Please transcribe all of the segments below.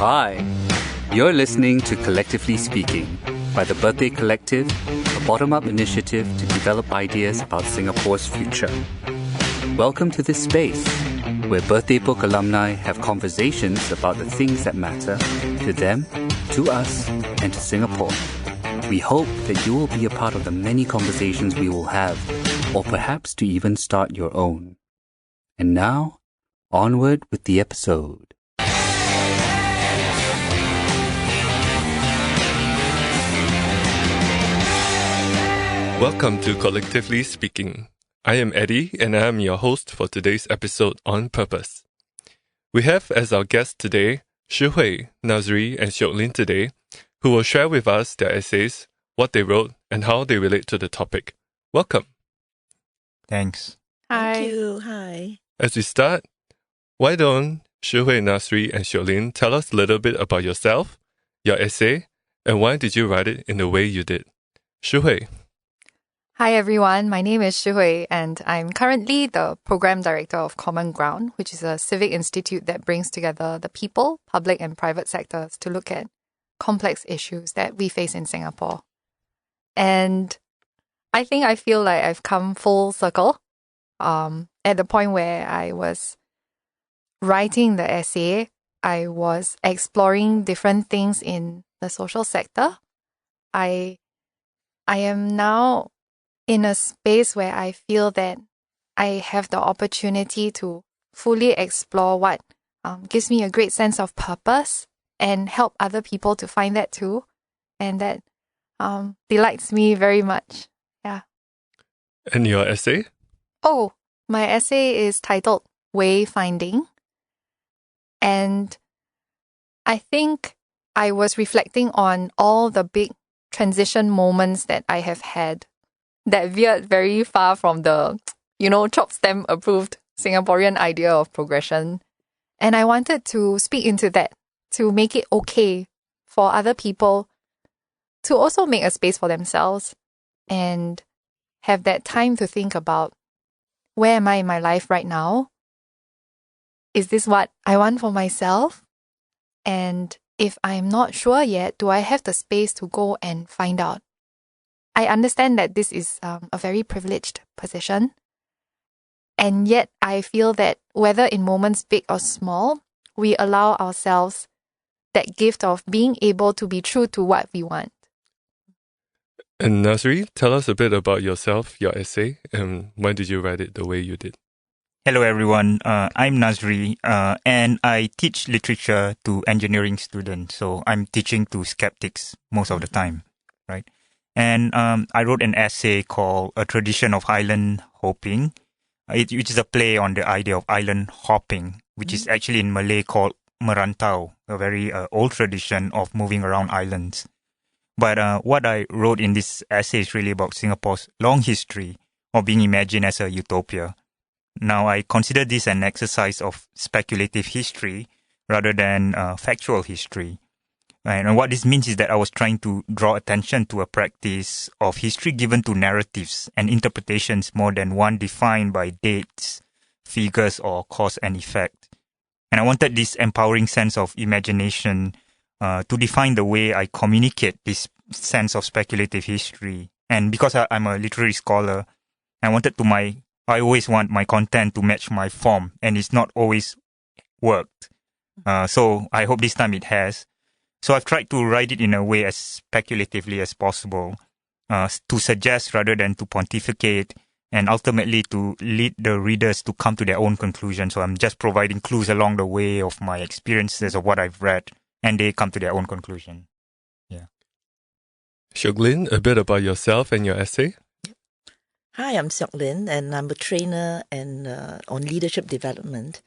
Hi, you're listening to Collectively Speaking by the Birthday Collective, a bottom-up initiative to develop ideas about Singapore's future. Welcome to this space, where Birthday Book alumni have conversations about the things that matter to them, to us, and to Singapore. We hope that you will be a part of the many conversations we will have, or perhaps to even start your own. And now, onward with the episode. Welcome to Collectively Speaking. I am Eddie and I am your host for today's episode on purpose. We have as our guests today Shihui, Nazry and Seok Lin today, who will share with us their essays, what they wrote, and how they relate to the topic. Welcome. Thanks. Hi. Thank you. Hi. As we start, why don't Shihui, Nazry and Seok Lin tell us a little bit about yourself, your essay, and why did you write it in the way you did? Shihui. Hi everyone, my name is Shihui and I'm currently the Program Director of Common Ground, which is a civic institute that brings together the people, public and private sectors to look at complex issues that we face in Singapore. And I feel like I've come full circle at the point where I was writing the essay. I was exploring different things in the social sector. I am now in a space where I feel that I have the opportunity to fully explore what gives me a great sense of purpose and help other people to find that too. And that delights me very much. Yeah. And your essay? Oh, my essay is titled Wayfinding. And I think I was reflecting on all the big transition moments that I have had that veered very far from the, chop stamp approved Singaporean idea of progression. And I wanted to speak into that, to make it okay for other people to also make a space for themselves and have that time to think about, where am I in my life right now? Is this what I want for myself? And if I'm not sure yet, do I have the space to go and find out? I understand that this is a very privileged position. And yet I feel that whether in moments big or small, we allow ourselves that gift of being able to be true to what we want. And Nazry, tell us a bit about yourself, your essay, and why did you write it the way you did? Hello everyone, I'm Nazry and I teach literature to engineering students. So I'm teaching to skeptics most of the time, right? And I wrote an essay called A Tradition of Island Hopping, which is a play on the idea of island hopping, which is actually in Malay called merantau, a very old tradition of moving around islands. But what I wrote in this essay is really about Singapore's long history of being imagined as a utopia. Now, I consider this an exercise of speculative history rather than factual history. And what this means is that I was trying to draw attention to a practice of history given to narratives and interpretations more than one defined by dates, figures, or cause and effect. And I wanted this empowering sense of imagination to define the way I communicate this sense of speculative history. And because I'm a literary scholar, I always want my content to match my form, and it's not always worked. So I hope this time it has. So I've tried to write it in a way as speculatively as possible, to suggest rather than to pontificate, and ultimately to lead the readers to come to their own conclusion. So I'm just providing clues along the way of my experiences of what I've read, and they come to their own conclusion. Yeah. Seok Lin, a bit about yourself and your essay. Hi, I'm Seok Lin, and I'm a trainer and on leadership development.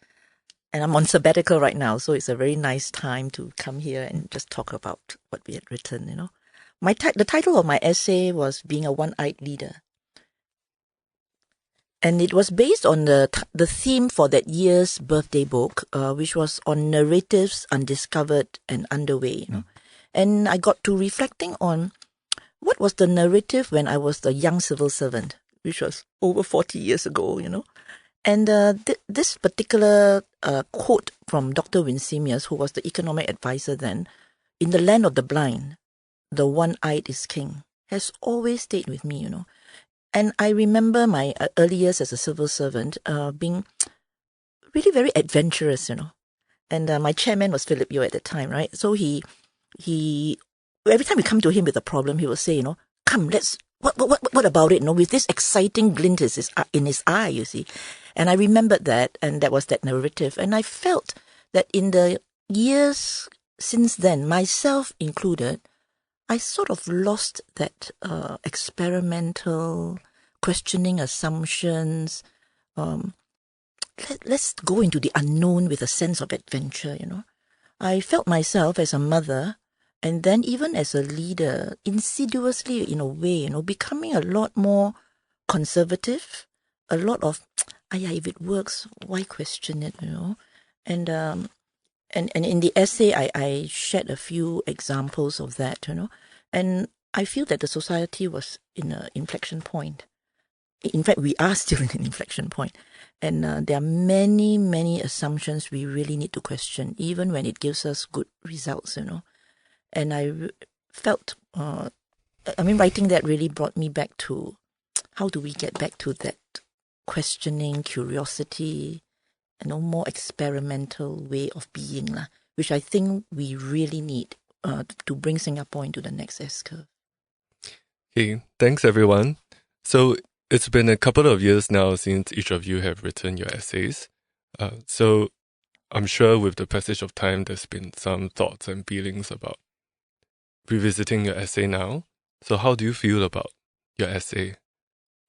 And I'm on sabbatical right now, so it's a very nice time to come here and just talk about what we had written, The title of my essay was Being a One-Eyed Leader. And it was based on the theme for that year's birthday book, which was on narratives undiscovered and underway. And I got to reflecting on what was the narrative when I was the young civil servant, which was over 40 years ago, And this particular quote from Dr. Winsemius, who was the economic advisor then, "In the land of the blind, the one-eyed is king," has always stayed with me, And I remember my early years as a civil servant being really very adventurous, And my chairman was Philip Yeo at the time, right? So he every time we come to him with a problem, he will say, "Come, let's what about it?" With this exciting glint in his eye, you see. And I remembered that, and that was that narrative. And I felt that in the years since then, myself included, I sort of lost that experimental, questioning assumptions. Let's go into the unknown with a sense of adventure, I felt myself as a mother, and then even as a leader, insidiously in a way, becoming a lot more conservative, a lot of, if it works, why question it, And in the essay, I shared a few examples of that, And I feel that the society was in an inflection point. In fact, we are still in an inflection point. And there are many, many assumptions we really need to question, even when it gives us good results, And I felt, writing that really brought me back to how do we get back to that questioning, curiosity, more experimental way of being, which I think we really need to bring Singapore into the next S-curve. Okay, thanks everyone. So it's been a couple of years now since each of you have written your essays. So I'm sure with the passage of time, there's been some thoughts and feelings about revisiting your essay now. So how do you feel about your essay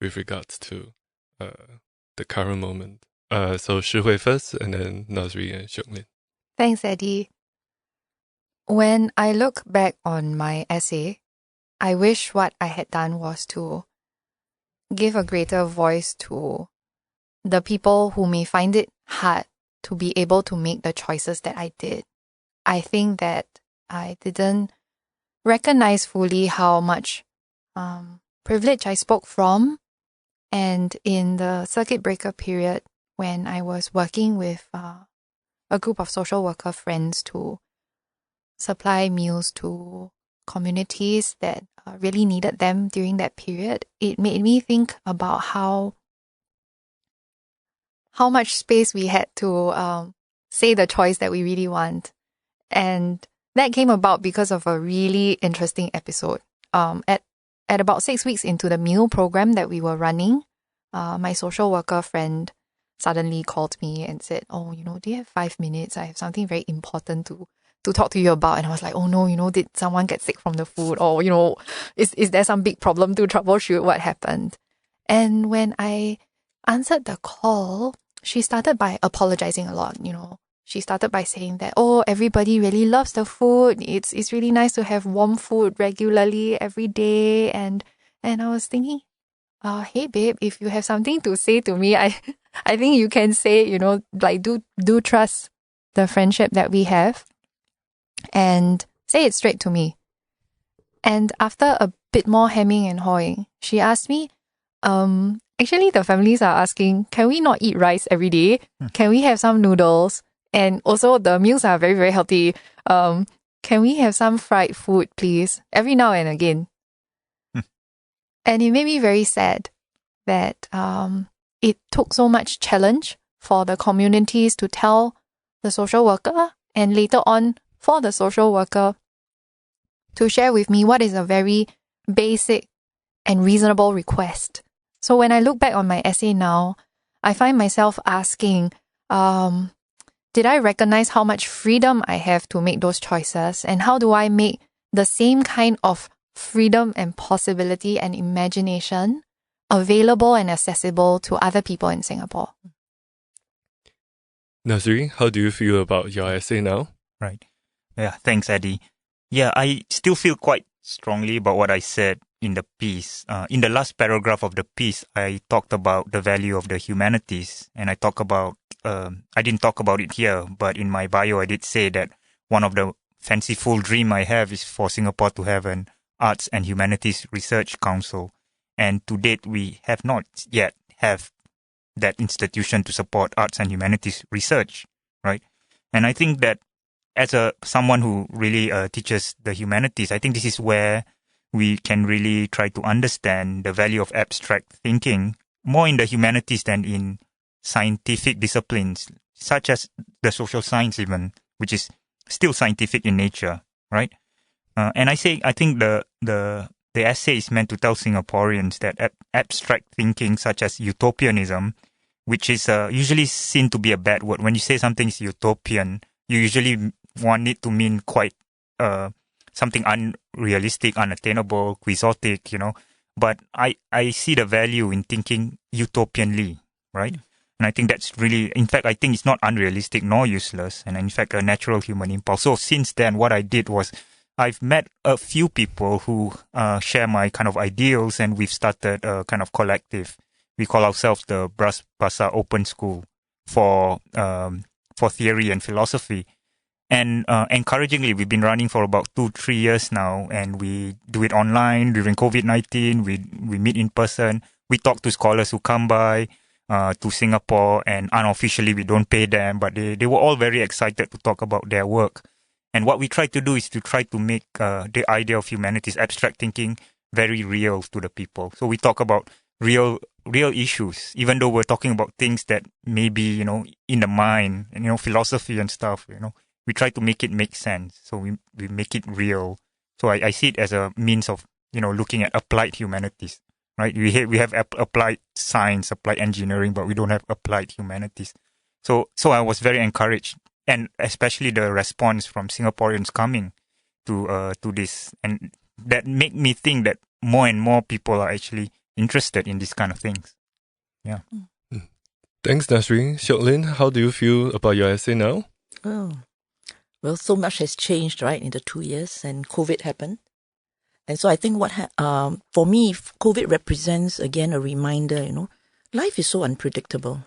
with regards to the current moment? So Shihui first, and then Nazry and Seok Lin. Thanks, Eddie. When I look back on my essay, I wish what I had done was to give a greater voice to the people who may find it hard to be able to make the choices that I did. I think that I didn't recognize fully how much privilege I spoke from. And in the circuit breaker period, when I was working with a group of social worker friends to supply meals to communities that really needed them during that period, it made me think about how much space we had to say the choice that we really want. And that came about because of a really interesting episode. At about 6 weeks into the meal program that we were running, my social worker friend suddenly called me and said, "Oh, do you have 5 minutes? I have something very important to talk to you about." And I was like, "Oh no, did someone get sick from the food? Or, is there some big problem to troubleshoot? What happened?" And when I answered the call, she started by apologizing a lot, She started by saying that, everybody really loves the food. It's really nice to have warm food regularly every day. And I was thinking, hey babe, if you have something to say to me, I think you can say, do trust the friendship that we have and say it straight to me. And after a bit more hemming and hawing, she asked me, actually the families are asking, can we not eat rice every day? Can we have some noodles? And also the meals are very, very healthy. Can we have some fried food, please? Every now and again. And it made me very sad that it took so much challenge for the communities to tell the social worker, and later on for the social worker to share with me what is a very basic and reasonable request. So when I look back on my essay now, I find myself asking, did I recognize how much freedom I have to make those choices? And how do I make the same kind of freedom and possibility and imagination available and accessible to other people in Singapore? Nazry, how do you feel about your essay now? Right. Yeah, thanks, Eddie. Yeah, I still feel quite strongly about what I said in the piece. In the last paragraph of the piece, I talked about the value of the humanities, and I talk about I didn't talk about it here, but in my bio, I did say that one of the fanciful dream I have is for Singapore to have an Arts and Humanities Research Council. And to date, we have not yet have that institution to support arts and humanities research, right? And I think that as someone who really teaches the humanities, I think this is where we can really try to understand the value of abstract thinking more in the humanities than in scientific disciplines, such as the social science even, which is still scientific in nature, right? And I think the essay is meant to tell Singaporeans that abstract thinking, such as utopianism, which is usually seen to be a bad word. When you say something is utopian, you usually want it to mean quite something unrealistic, unattainable, quixotic, But I see the value in thinking utopianly, right? And I think that's really, in fact, I think it's not unrealistic nor useless, and in fact, a natural human impulse. So since then, what I did was I've met a few people who share my kind of ideals, and we've started a kind of collective. We call ourselves the Bras Basah Open School for theory and philosophy. And encouragingly, we've been running for about 2-3 years now, and we do it online during COVID-19. We meet in person. We talk to scholars who come by to Singapore, and unofficially we don't pay them, but they were all very excited to talk about their work. And what we try to do is to try to make the idea of humanities, abstract thinking, very real to the people. So we talk about real issues, even though we're talking about things that may be, in the mind, and, philosophy and stuff, We try to make it make sense. So we make it real. So I see it as a means of, looking at applied humanities, right? We have applied science, applied engineering, but we don't have applied humanities. So I was very encouraged, and especially the response from Singaporeans coming to this, and that make me think that more and more people are actually interested in these kind of things. Yeah. Thanks, Nazry. Seok Lin, how do you feel about your essay now? Oh, well, so much has changed, right, in the 2 years, and COVID happened. And so I think for me, COVID represents, again, a reminder, life is so unpredictable.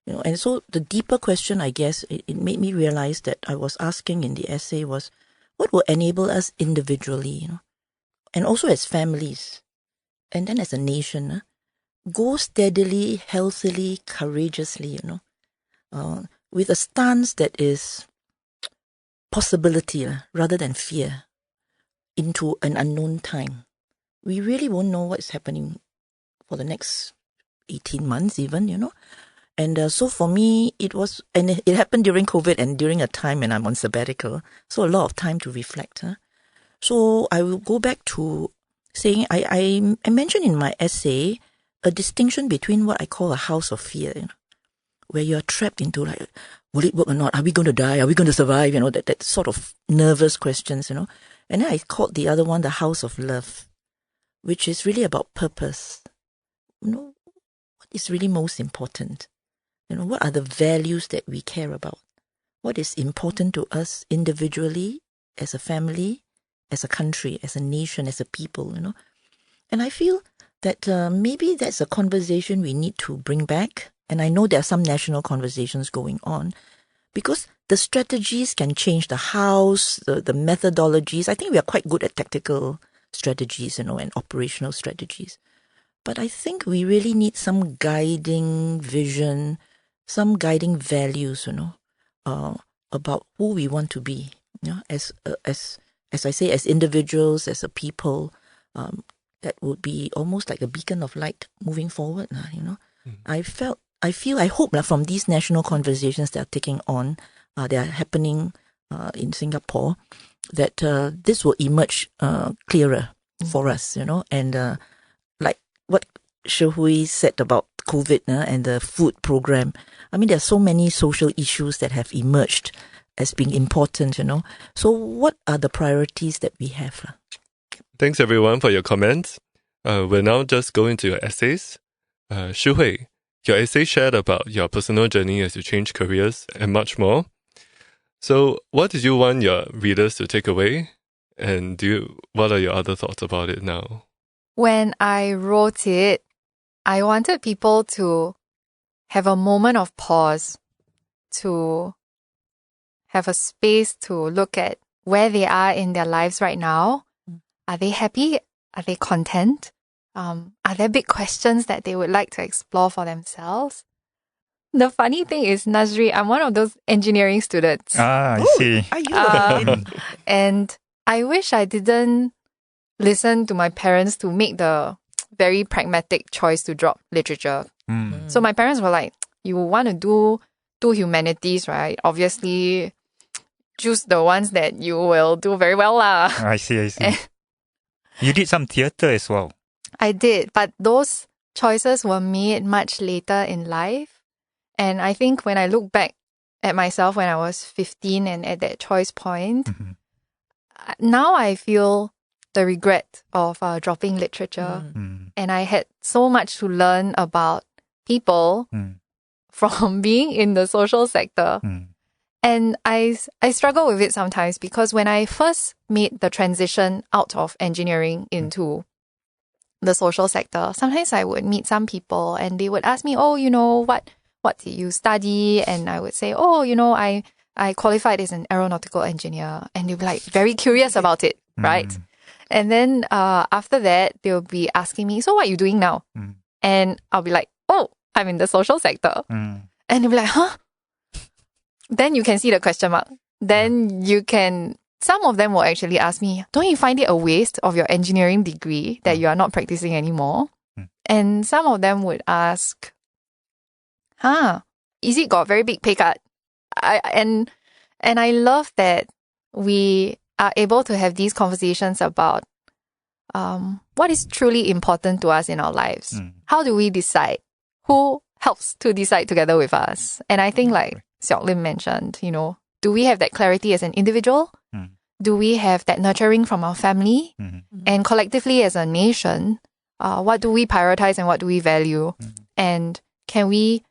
And so the deeper question, I guess, it made me realize that I was asking in the essay was, what will enable us individually, and also as families, and then as a nation, go steadily, healthily, courageously, with a stance that is possibility rather than fear into an unknown time. We really won't know what's happening for the next 18 months even, And so for me, it happened during COVID and during a time when I'm on sabbatical. So a lot of time to reflect. So I will go back to saying, I mentioned in my essay a distinction between what I call a house of fear, where you're trapped into will it work or not? Are we going to die? Are we going to survive? That sort of nervous questions, And then I called the other one the house of love, which is really about purpose. What is really most important? What are the values that we care about? What is important to us individually, as a family, as a country, as a nation, as a people, And I feel that maybe that's a conversation we need to bring back. And I know there are some national conversations going on, because the strategies can change, the house, the methodologies. I think we are quite good at tactical strategies, and operational strategies. But I think we really need some guiding vision, some guiding values, about who we want to be, as I say, as individuals, as a people, that would be almost like a beacon of light moving forward, I hope that from these national conversations that are taking on, they are happening in Singapore, that this will emerge clearer for us, and like what Shihui said about COVID and the food program. I mean, there are so many social issues that have emerged as being important, So what are the priorities that we have? Thanks everyone for your comments. We're now just going to your essays. Shihui, your essay shared about your personal journey as you change careers and much more. So what did you want your readers to take away? And what are your other thoughts about it now? When I wrote it, I wanted people to have a moment of pause, to have a space to look at where they are in their lives right now. Are they happy? Are they content? Are there big questions that they would like to explore for themselves? the funny thing is, Nazry, I'm one of those engineering students. I see. Are you? And I wish I didn't listen to my parents to make the very pragmatic choice to drop literature. So my parents were like, you want to do humanities, right? Obviously, choose the ones that you will do very well lah. I see. You did some theatre as well. I did, but those choices were made much later in life. And I think when I look back at myself when I was 15 and at that choice point, now I feel the regret of dropping literature. And I had so much to learn about people from being in the social sector. And I struggle with it sometimes because when I first made the transition out of engineering into the social sector, sometimes I would meet some people and they would ask me, oh, what did you study? And I would say, oh, I qualified as an aeronautical engineer. And they'll be like very curious about it, right? And then after that, they'll be asking me, so what are you doing now? And I'll be like, oh, I'm in the social sector. And they'll be like, huh? Then you can see the question mark. Then some of them will actually ask me, don't you find it a waste of your engineering degree that you are not practicing anymore? And some of them would ask, is it got a very big pay cut? And I love that we are able to have these conversations about what is truly important to us in our lives. How do we decide? Who helps to decide together with us? And I think like Seok Lin mentioned, do we have that clarity as an individual? Do we have that nurturing from our family? And collectively as a nation, what do we prioritize and what do we value? And can we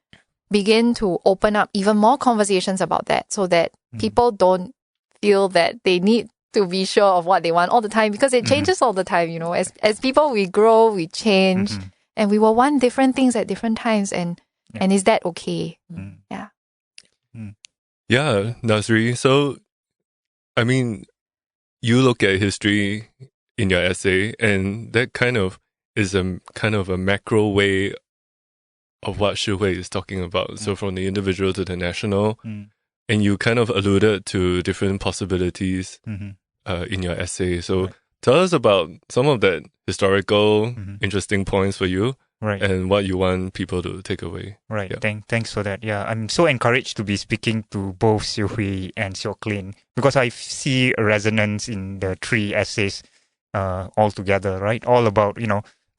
begin to open up even more conversations about that so that people don't feel that they need to be sure of what they want all the time, because it changes all the time, as people, we grow, we change, and we will want different things at different times. And is that okay? Yeah, Nazry. So, I mean, you look at history in your essay, and that kind of is a macro way of what Shihui is talking about. So from the individual to the national, and you kind of alluded to different possibilities in your essay. So tell us about some of that historical interesting points for you. Right. And what you want people to take away. Right. Yeah. Thanks for that. Yeah, I'm so encouraged to be speaking to both Shihui and Seok Lin because I see a resonance in the three essays all together, right? All about,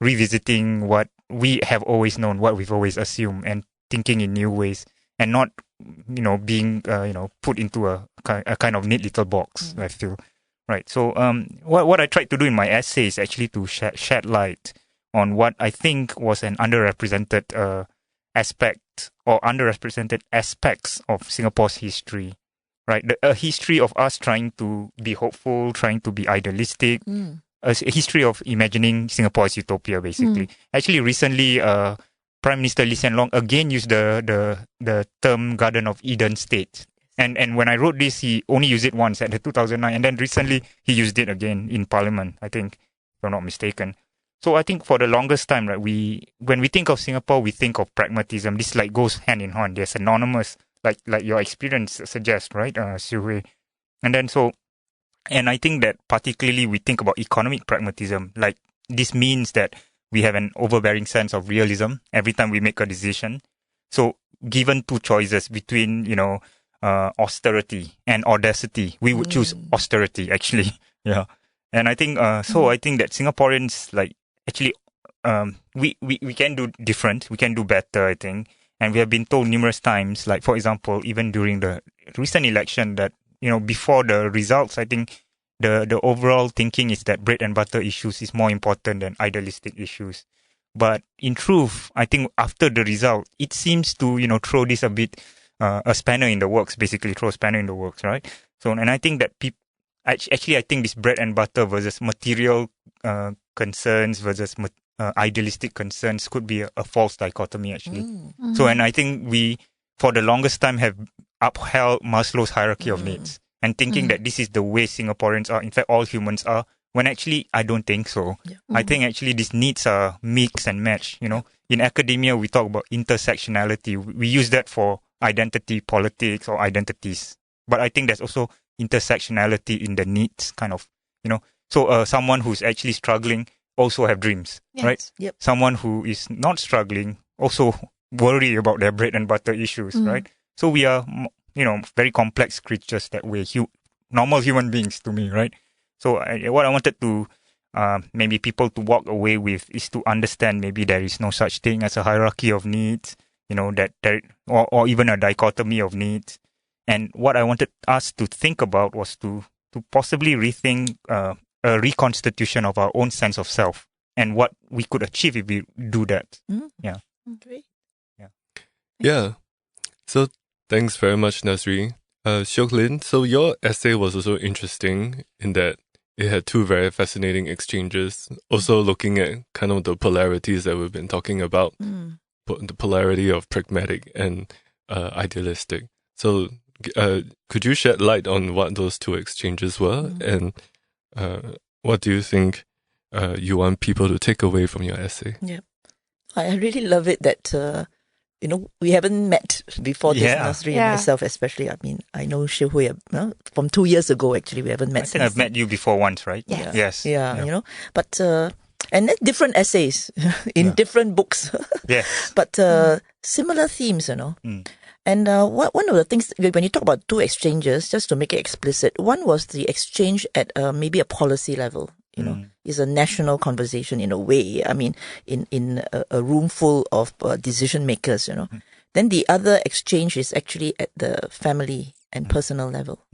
revisiting what we have always known, what we've always assumed, and thinking in new ways, and not, being, put into a kind of neat little box, I feel. Right. So what I tried to do in my essay is actually to shed light on what I think was an underrepresented aspect or underrepresented aspects of Singapore's history, right? A history of us trying to be hopeful, trying to be idealistic, a history of imagining Singapore as utopia, basically. Actually, recently, Prime Minister Lee Hsien Loong again used the term Garden of Eden state. And when I wrote this, he only used it once at the 2009, and then recently he used it again in Parliament, I think, if I'm not mistaken. So I think for the longest time, right, when we think of Singapore, we think of pragmatism. This goes hand in hand. They're synonymous, like your experience suggests, right, Shihui? And I think that particularly we think about economic pragmatism. Like this means that we have an overbearing sense of realism every time we make a decision. So given two choices between, austerity and audacity, we would choose austerity, actually. Yeah. And I think, I think that Singaporeans, actually, we can do different. We can do better, I think. And we have been told numerous times, for example, even during the recent election that, before the results, I think the overall thinking is that bread and butter issues is more important than idealistic issues. But in truth, I think after the result, it seems to, throw this a bit, a spanner in the works, basically throw a spanner in the works, right? So, and I think that actually, I think this bread and butter versus material concerns versus idealistic concerns could be a false dichotomy, actually. So, and I think we, for the longest time, have upheld Maslow's hierarchy of needs and thinking that this is the way Singaporeans are, in fact, all humans are, when actually I don't think so. Yeah. I think actually these needs are mix and match. In academia, we talk about intersectionality. We use that for identity politics or identities. But I think there's also intersectionality in the needs kind of, So someone who's actually struggling also have dreams, Yes. right? Yep. Someone who is not struggling also worry about their bread and butter issues, right? So we are, very complex creatures that we're normal human beings to me, right? So what I wanted to maybe people to walk away with is to understand maybe there is no such thing as a hierarchy of needs, that there, or even a dichotomy of needs. And what I wanted us to think about was to possibly rethink a reconstitution of our own sense of self and what we could achieve if we do that. Yeah. Great. Yeah. So thanks very much, Nazry. Seok Lin, so your essay was also interesting in that it had two very fascinating exchanges, also looking at kind of the polarities that we've been talking about, the polarity of pragmatic and idealistic. So could you shed light on what those two exchanges were and what do you think you want people to take away from your essay? Yeah. I really love it that, we haven't met before this, Yeah. Nazry and myself especially. I mean, I know Shihui from 2 years ago, actually. We haven't met I think I've met you before once, right? Yes. Yes. Yeah. But, and then different essays in different books. Yes. But similar themes, And one of the things, when you talk about two exchanges, just to make it explicit, one was the exchange at maybe a policy level, is a national conversation in a way. I mean, in a room full of decision makers, Then the other exchange is actually at the family and personal level.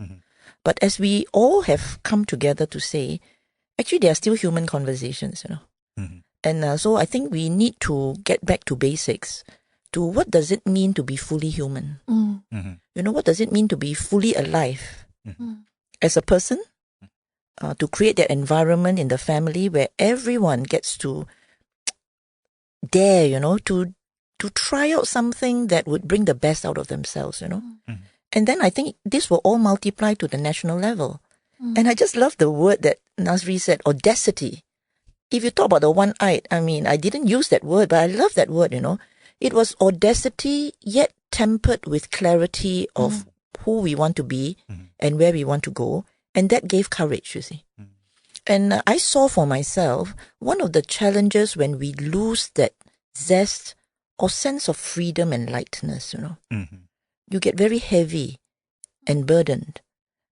But as we all have come together to say, actually there are still human conversations, And so I think we need to get back to basics. To what does it mean to be fully human? What does it mean to be fully alive as a person? To create that environment in the family where everyone gets to dare, to try out something that would bring the best out of themselves, And then I think this will all multiply to the national level. And I just love the word that Nazry said, audacity. If you talk about the one-eyed, I mean, I didn't use that word, but I love that word, It was audacity, yet tempered with clarity of who we want to be and where we want to go. And that gave courage, you see. And I saw for myself, one of the challenges when we lose that zest or sense of freedom and lightness, you get very heavy and burdened.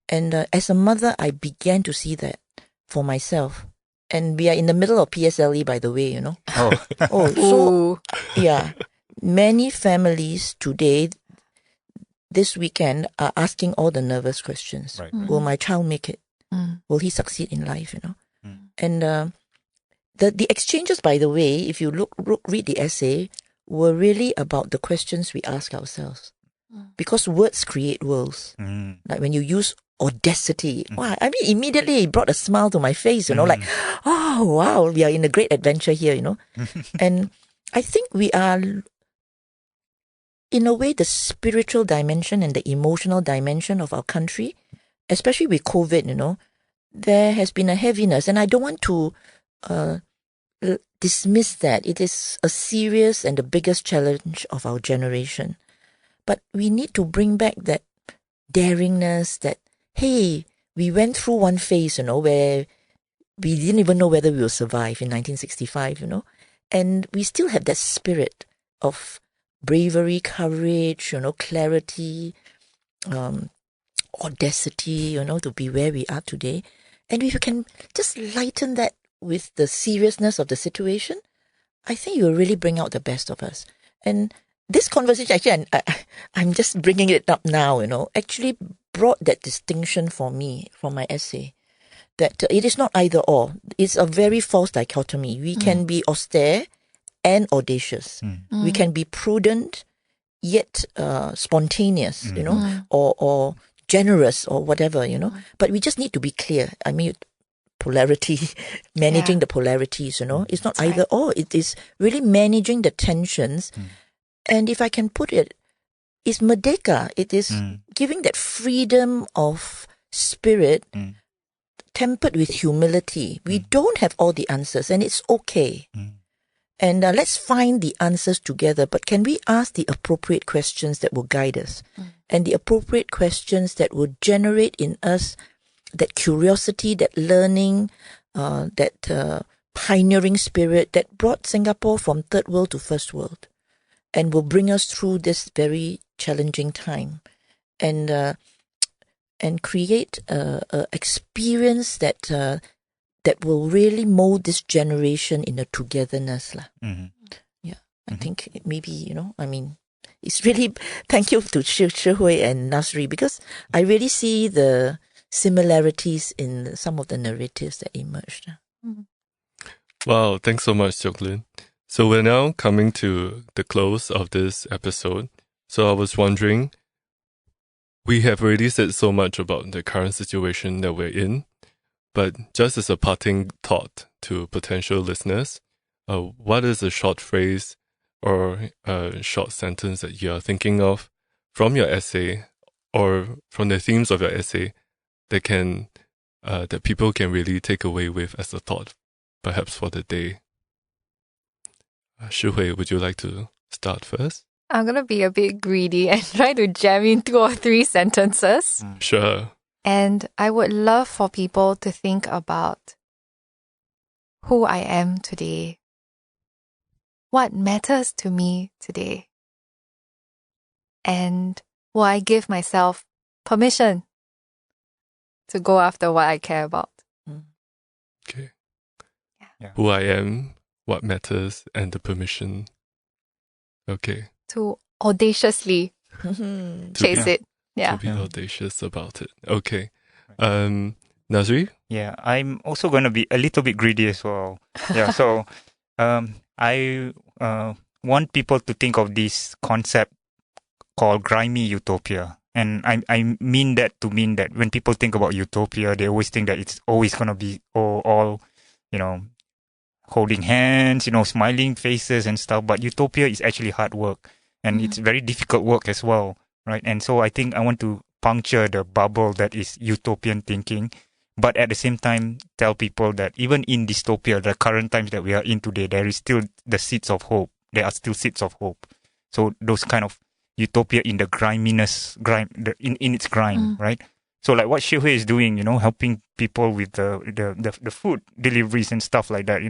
And as a mother, I began to see that for myself. And we are in the middle of PSLE, by the way, So, yeah. Many families today, this weekend, are asking all the nervous questions. Right. Will my child make it? Will he succeed in life, And the exchanges, by the way, if you read the essay, were really about the questions we ask ourselves. Because words create worlds. Like when you use audacity, wow, I mean, immediately it brought a smile to my face, like, oh, wow, we are in a great adventure here, And I think we are, in a way, the spiritual dimension and the emotional dimension of our country, especially with COVID, there has been a heaviness. And I don't want to dismiss that. It is a serious and the biggest challenge of our generation. But we need to bring back that daringness, that, hey, we went through one phase, where we didn't even know whether we will survive in 1965, And we still have that spirit of bravery, courage, clarity, audacity, to be where we are today. And if you can just lighten that with the seriousness of the situation, I think you will really bring out the best of us. And this conversation, actually, I'm just bringing it up now, actually brought that distinction for me from my essay. That it is not either or. It's a very false dichotomy. We can be austere and audacious. We can be prudent yet spontaneous, or generous or whatever, But we just need to be clear. I mean, polarity, managing the polarities, It's not either or. It is really managing the tensions. And if I can put it, it's merdeka. It is giving that freedom of spirit tempered with humility. We don't have all the answers, and it's okay. And let's find the answers together. But can we ask the appropriate questions that will guide us? And the appropriate questions that will generate in us that curiosity, that learning, that pioneering spirit that brought Singapore from third world to first world, and will bring us through this very challenging time, and create a experience that will really mold this generation in a togetherness. Yeah, I think maybe, it's really, thank you to Khee Shihui and Nazry, because I really see the similarities in some of the narratives that emerged. Wow, thanks so much, Seok Lin. So we're now coming to the close of this episode. So I was wondering, we have already said so much about the current situation that we're in, but just as a parting thought to potential listeners, what is a short phrase or a short sentence that you are thinking of from your essay or from the themes of your essay that can that people can really take away with as a thought, perhaps for the day? Shihui, would you like to start first? I'm going to be a bit greedy and try to jam in 2 or 3 sentences. Sure. And I would love for people to think about who I am today, what matters to me today, and will I give myself permission to go after what I care about. Okay. Yeah. Who I am, what matters, and the permission. Okay. To audaciously chase it. Yeah. To be audacious about it. Okay. Nazry? Yeah, I'm also going to be a little bit greedy as well. Yeah, so I want people to think of this concept called grimy utopia. And I mean that when people think about utopia, they always think that it's always going to be all, holding hands, smiling faces and stuff. But utopia is actually hard work, and it's very difficult work as well, right? And so I think I want to puncture the bubble that is utopian thinking, but at the same time tell people that even in dystopia, the current times that we are in today, there is still the seeds of hope. There are still seeds of hope. So those kind of utopia in the griminess, in its grime, right? So like what Shihui is doing, helping people with the food deliveries and stuff like that.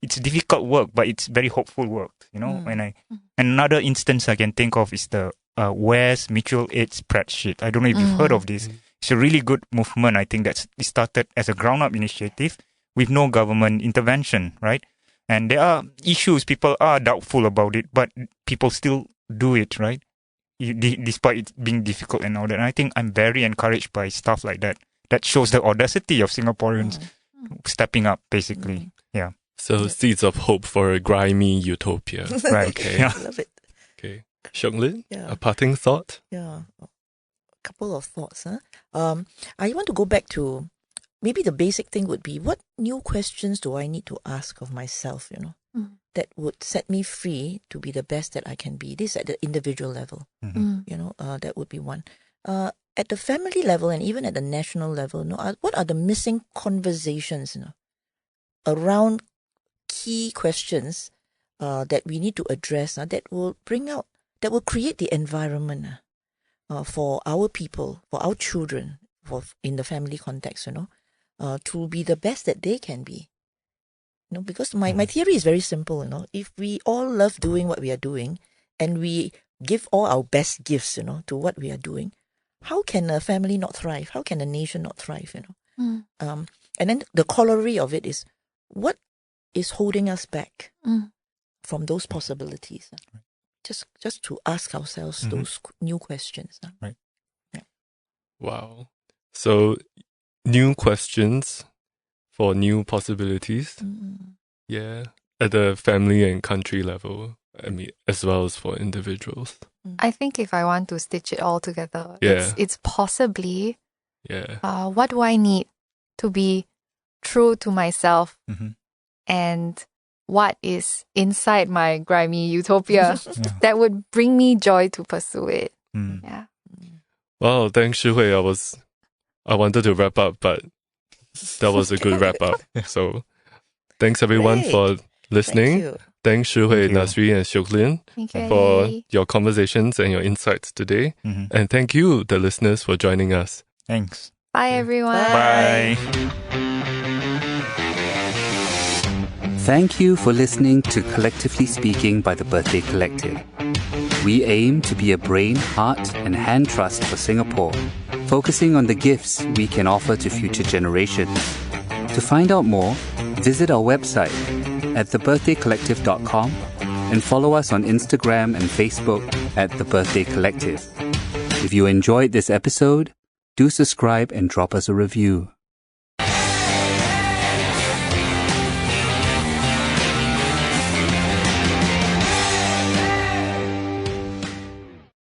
It's difficult work, but it's very hopeful work. And another instance I can think of is the Where's Mutual Aid spreadsheet. I don't know if you've heard of this. It's a really good movement. I think that started as a ground-up initiative with no government intervention, right? And there are issues. People are doubtful about it, but people still do it, right? Despite it being difficult and all that. And I think I'm very encouraged by stuff like that. That shows the audacity of Singaporeans stepping up, basically. Yeah. So seeds of hope for a grimy utopia. Right. Okay. Yeah. I love it. Okay. Seok Lin, Yeah. a parting thought? Yeah, a couple of thoughts. I want to go back to, maybe the basic thing would be, what new questions do I need to ask of myself, that would set me free to be the best that I can be? This at the individual level, that would be one. At the family level and even at the national level, what are the missing conversations, around key questions that we need to address that will create the environment for our people, for our children, in the family context, to be the best that they can be. Because my theory is very simple, if we all love doing what we are doing and we give all our best gifts, to what we are doing, how can a family not thrive? How can a nation not thrive, And then the corollary of it is, what is holding us back from those possibilities? Just to ask ourselves those new questions. Right. Yeah. Wow. So, new questions for new possibilities. Yeah. At the family and country level, as well as for individuals. I think if I want to stitch it all together, Yeah. it's possibly, Yeah. what do I need to be true to myself, and what is inside my grimy utopia that would bring me joy to pursue it. Yeah. Wow, thanks, Shihui. I wanted to wrap up, but that was a good wrap up. So thanks everyone Great. for listening. Thank you. Thanks Shihui, Thank you. Nazry, and Seok Lin Thank you. for Eddie. your conversations and your insights today. Mhm. And thank you, the listeners, for joining us. Thanks. Bye, everyone. Bye. Thank you for listening to Collectively Speaking by the Birthday Collective. We aim to be a brain, heart, and hand trust for Singapore, focusing on the gifts we can offer to future generations. To find out more, visit our website at thebirthdaycollective.com and follow us on Instagram and Facebook at The Birthday Collective. If you enjoyed this episode, do subscribe and drop us a review.